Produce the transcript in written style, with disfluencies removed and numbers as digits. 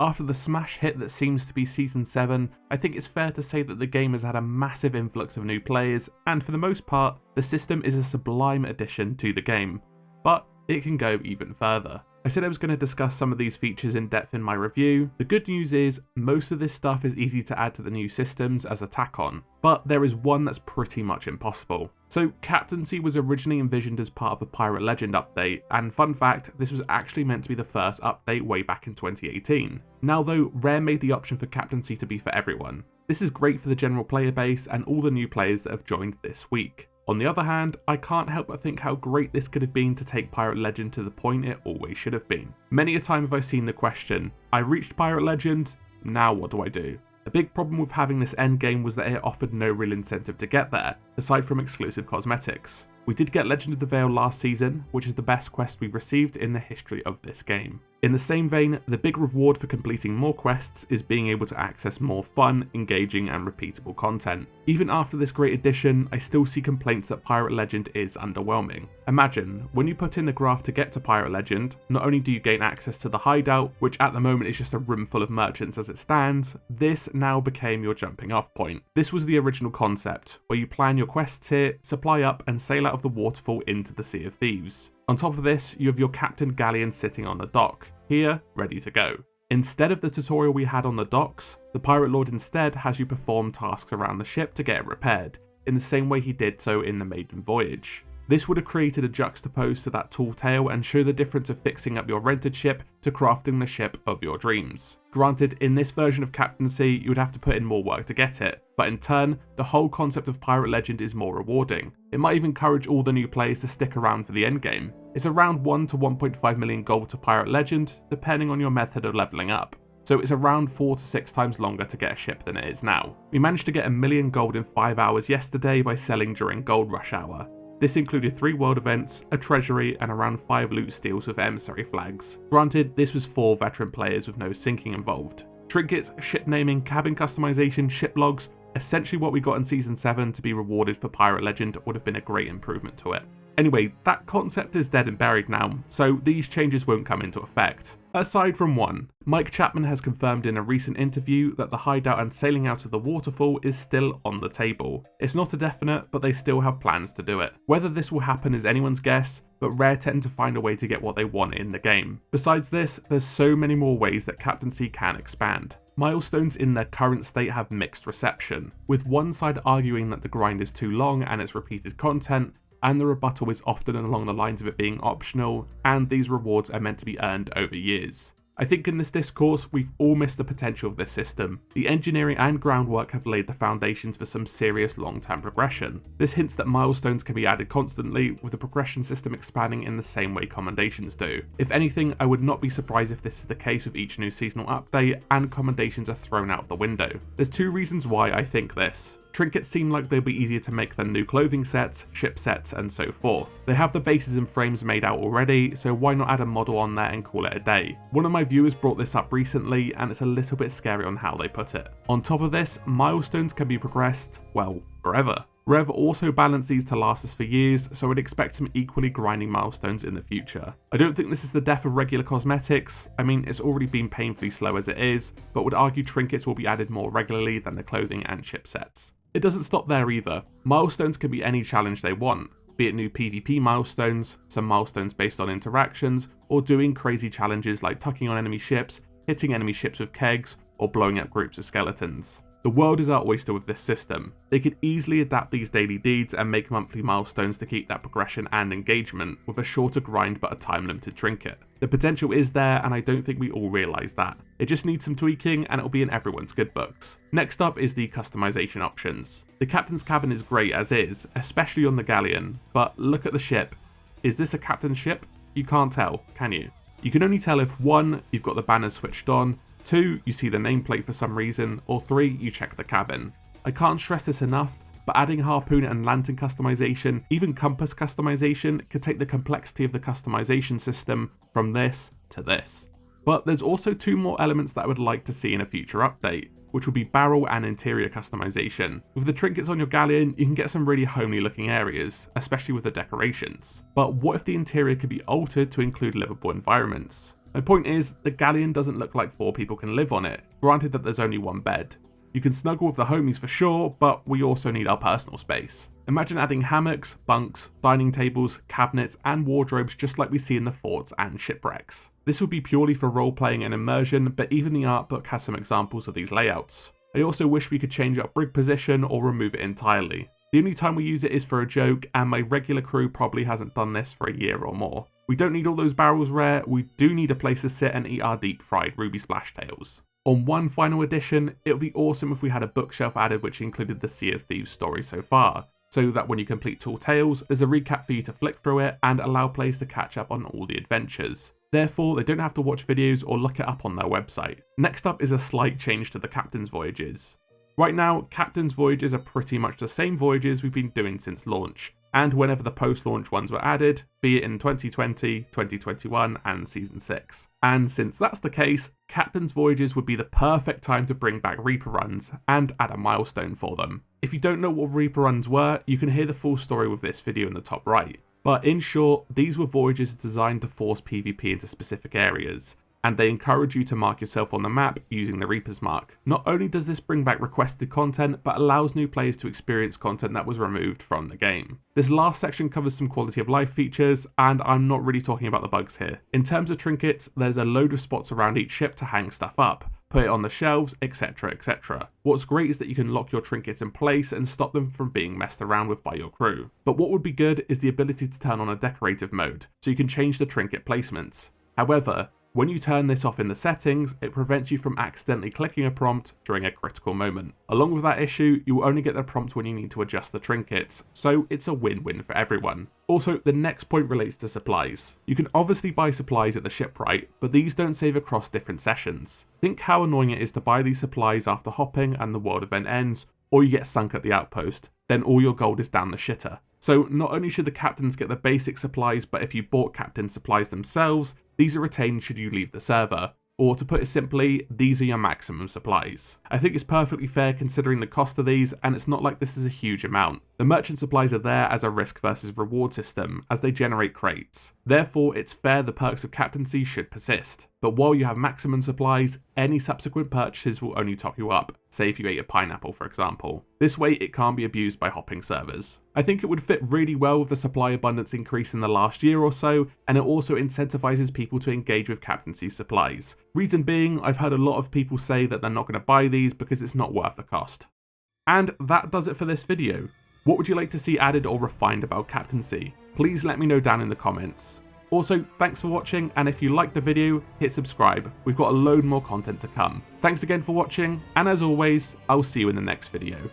After the smash hit that seems to be Season 7, I think it's fair to say that the game has had a massive influx of new players, and for the most part, the system is a sublime addition to the game. But it can go even further. I said I was going to discuss some of these features in depth in my review. The good news is, most of this stuff is easy to add to the new systems as a tack-on, but there is one that's pretty much impossible. So Captaincy was originally envisioned as part of the Pirate Legend update, and fun fact, this was actually meant to be the first update way back in 2018. Now though, Rare made the option for Captaincy to be for everyone. This is great for the general player base and all the new players that have joined this week. On the other hand, I can't help but think how great this could have been to take Pirate Legend to the point it always should have been. Many a time have I seen the question, I reached Pirate Legend, now what do I do? The big problem with having this endgame was that it offered no real incentive to get there, aside from exclusive cosmetics. We did get Legend of the Veil last season, which is the best quest we've received in the history of this game. In the same vein, the big reward for completing more quests is being able to access more fun, engaging and repeatable content. Even after this great addition, I still see complaints that Pirate Legend is underwhelming. Imagine, when you put in the graph to get to Pirate Legend, not only do you gain access to the hideout, which at the moment is just a room full of merchants as it stands, this now became your jumping off point. This was the original concept, where you plan your quests here, supply up and sail out of the waterfall into the Sea of Thieves. On top of this, you have your captain galleon sitting on the dock, here, ready to go. Instead of the tutorial we had on the docks, the Pirate Lord instead has you perform tasks around the ship to get it repaired, in the same way he did so in the maiden voyage. This would have created a juxtapose to that tall tale and show the difference of fixing up your rented ship to crafting the ship of your dreams. Granted, in this version of Captaincy, you would have to put in more work to get it, but in turn, the whole concept of Pirate Legend is more rewarding. It might even encourage all the new players to stick around for the endgame. It's around 1 to 1.5 million gold to Pirate Legend, depending on your method of leveling up. So it's around 4 to 6 times longer to get a ship than it is now. We managed to get 1 million gold in 5 hours yesterday by selling during Gold Rush Hour. This included 3 world events, a treasury, and around 5 loot steals with emissary flags. Granted, this was for veteran players with no sinking involved. Trinkets, ship naming, cabin customization, ship logs, essentially what we got in Season 7 to be rewarded for Pirate Legend would have been a great improvement to it. Anyway, that concept is dead and buried now, so these changes won't come into effect. Aside from one, Mike Chapman has confirmed in a recent interview that the hideout and sailing out of the waterfall is still on the table. It's not a definite, but they still have plans to do it. Whether this will happen is anyone's guess, but Rare tend to find a way to get what they want in the game. Besides this, there's so many more ways that Captaincy can expand. Milestones in their current state have mixed reception, with one side arguing that the grind is too long and it's repeated content, and the rebuttal is often along the lines of it being optional, and these rewards are meant to be earned over years. I think in this discourse, we've all missed the potential of this system. The engineering and groundwork have laid the foundations for some serious long-term progression. This hints that milestones can be added constantly, with the progression system expanding in the same way commendations do. If anything, I would not be surprised if this is the case with each new seasonal update and commendations are thrown out of the window. There's 2 reasons why I think this. Trinkets seem like they'll be easier to make than new clothing sets, ship sets, and so forth. They have the bases and frames made out already, so why not add a model on there and call it a day? One of my viewers brought this up recently, and it's a little bit scary on how they put it. On top of this, milestones can be progressed, well, forever. Rev also balanced these to last us for years, so I'd expect some equally grinding milestones in the future. I don't think this is the death of regular cosmetics. I mean, it's already been painfully slow as it is, but would argue trinkets will be added more regularly than the clothing and ship sets. It doesn't stop there either. Milestones can be any challenge they want, be it new PvP milestones, some milestones based on interactions, or doing crazy challenges like tucking on enemy ships, hitting enemy ships with kegs, or blowing up groups of skeletons. The world is our oyster with this system. They could easily adapt these daily deeds and make monthly milestones to keep that progression and engagement, with a shorter grind but a time-limited trinket. The potential is there, and I don't think we all realise that. It just needs some tweaking and it'll be in everyone's good books. Next up is the customization options. The captain's cabin is great as is, especially on the galleon, but look at the ship. Is this a captain's ship? You can't tell, can you? You can only tell if 1, you've got the banners switched on, 2, you see the nameplate for some reason, or 3, you check the cabin. I can't stress this enough, but adding harpoon and lantern customization, even compass customization, could take the complexity of the customization system from this to this. But there's also 2 more elements that I would like to see in a future update, which would be barrel and interior customization. With the trinkets on your galleon, you can get some really homely looking areas, especially with the decorations. But what if the interior could be altered to include livable environments? My point is, the galleon doesn't look like 4 people can live on it, granted that there's only 1 bed. You can snuggle with the homies for sure, but we also need our personal space. Imagine adding hammocks, bunks, dining tables, cabinets and wardrobes just like we see in the forts and shipwrecks. This would be purely for role-playing and immersion, but even the art book has some examples of these layouts. I also wish we could change up brig position or remove it entirely. The only time we use it is for a joke, and my regular crew probably hasn't done this for a year or more. We don't need all those barrels rare, we do need a place to sit and eat our deep fried ruby splashtails. On one final addition, it would be awesome if we had a bookshelf added which included the Sea of Thieves story so far, so that when you complete Tall Tales, there's a recap for you to flick through it and allow players to catch up on all the adventures. Therefore, they don't have to watch videos or look it up on their website. Next up is a slight change to the Captain's Voyages. Right now, Captain's Voyages are pretty much the same voyages we've been doing since launch, and whenever the post-launch ones were added, be it in 2020, 2021 and Season 6. And since that's the case, Captain's Voyages would be the perfect time to bring back Reaper runs and add a milestone for them. If you don't know what Reaper runs were, you can hear the full story with this video in the top right. But in short, these were voyages designed to force PvP into specific areas, and they encourage you to mark yourself on the map using the Reaper's mark. Not only does this bring back requested content, but allows new players to experience content that was removed from the game. This last section covers some quality of life features, and I'm not really talking about the bugs here. In terms of trinkets, there's a load of spots around each ship to hang stuff up, put it on the shelves, etc, etc. What's great is that you can lock your trinkets in place and stop them from being messed around with by your crew. But what would be good is the ability to turn on a decorative mode, so you can change the trinket placements. However, when you turn this off in the settings, it prevents you from accidentally clicking a prompt during a critical moment. Along with that issue, you will only get the prompt when you need to adjust the trinkets, so it's a win-win for everyone. Also, the next point relates to supplies. You can obviously buy supplies at the shipwright, but these don't save across different sessions. Think how annoying it is to buy these supplies after hopping and the world event ends, or you get sunk at the outpost, then all your gold is down the shitter. So not only should the captains get the basic supplies, but if you bought captain supplies themselves, these are retained should you leave the server. Or to put it simply, these are your maximum supplies. I think it's perfectly fair considering the cost of these, and it's not like this is a huge amount. The merchant supplies are there as a risk versus reward system, as they generate crates. Therefore, it's fair the perks of captaincy should persist. But while you have maximum supplies, any subsequent purchases will only top you up, say if you ate a pineapple for example. This way it can't be abused by hopping servers. I think it would fit really well with the supply abundance increase in the last year or so, and it also incentivizes people to engage with captaincy supplies. Reason being, I've heard a lot of people say that they're not going to buy these because it's not worth the cost. And that does it for this video. What would you like to see added or refined about captaincy? Please let me know down in the comments. Also, thanks for watching, and if you liked the video, hit subscribe. We've got a load more content to come. Thanks again for watching, and as always, I'll see you in the next video.